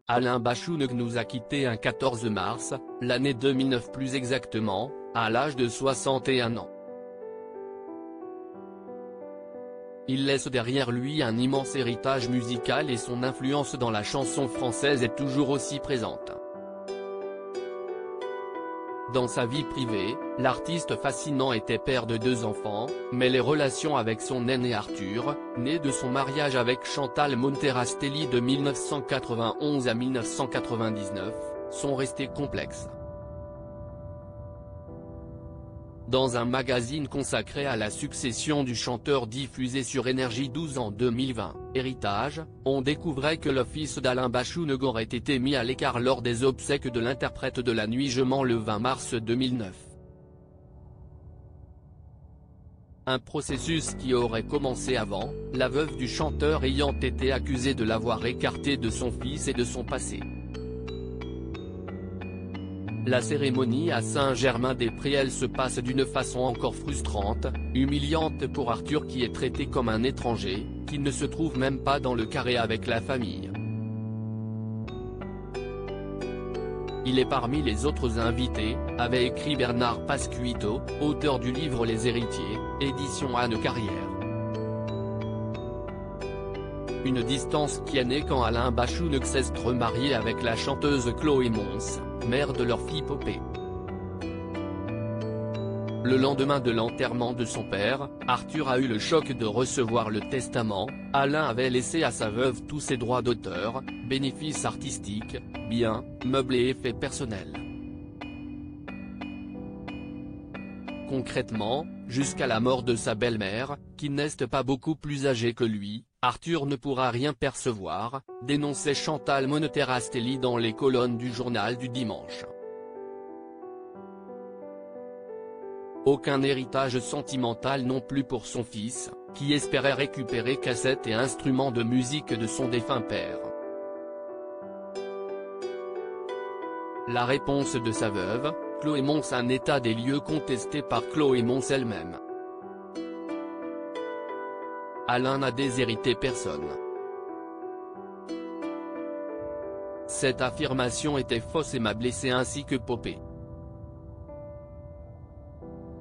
Alain Bachung nous a quittés un 14 mars, l'année 2009 plus exactement, à l'âge de 61 ans. Il laisse derrière lui un immense héritage musical et son influence dans la chanson française est toujours aussi présente. Dans sa vie privée, l'artiste fascinant était père de 2 enfants, mais les relations avec son aîné Arthur, né de son mariage avec Chantal Monterastelli de 1991 à 1999, sont restées complexes. Dans un magazine consacré à la succession du chanteur diffusé sur Énergie 12 en 2020, Héritage, on découvrait que le fils d'Alain Bachung aurait été mis à l'écart lors des obsèques de l'interprète de La Nuit je mens le 20 mars 2009. Un processus qui aurait commencé avant, la veuve du chanteur ayant été accusée de l'avoir écarté de son fils et de son passé. La cérémonie à Saint-Germain-des-Prés se passe d'une façon encore frustrante, humiliante pour Arthur qui est traité comme un étranger, qui ne se trouve même pas dans le carré avec la famille. Il est parmi les autres invités, avait écrit Bernard Pasquito, auteur du livre Les Héritiers, édition Anne Carrière. Une distance qui est née quand Alain Bachung s'est remarié avec la chanteuse Chloé Mons, mère de leur fille Popé. Le lendemain de l'enterrement de son père, Arthur a eu le choc de recevoir le testament. Alain avait laissé à sa veuve tous ses droits d'auteur, bénéfices artistiques, biens, meubles et effets personnels. Concrètement, jusqu'à la mort de sa belle-mère, qui n'est pas beaucoup plus âgée que lui, Arthur ne pourra rien percevoir, dénonçait Chantal Monterastelli dans les colonnes du journal du dimanche. Aucun héritage sentimental non plus pour son fils, qui espérait récupérer cassettes et instruments de musique de son défunt père. La réponse de sa veuve, Chloé Mons, un état des lieux contesté par Chloé Mons elle-même. Alain n'a déshérité personne. Cette affirmation était fausse et m'a blessé ainsi que Popé.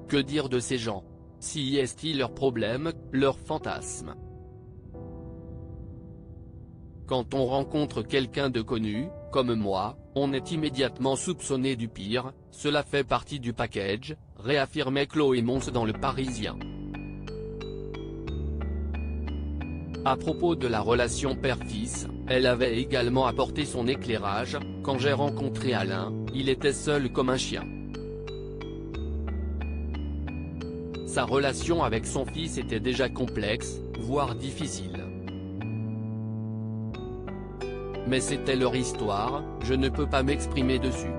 Que dire de ces gens? Si est-il leur problème, leur fantasme? Quand on rencontre quelqu'un de connu, comme moi, on est immédiatement soupçonné du pire, cela fait partie du package, réaffirmait Chloé Mons dans Le Parisien. À propos de la relation père-fils, elle avait également apporté son éclairage. Quand j'ai rencontré Alain, il était seul comme un chien. Sa relation avec son fils était déjà complexe, voire difficile. Mais c'était leur histoire, je ne peux pas m'exprimer dessus.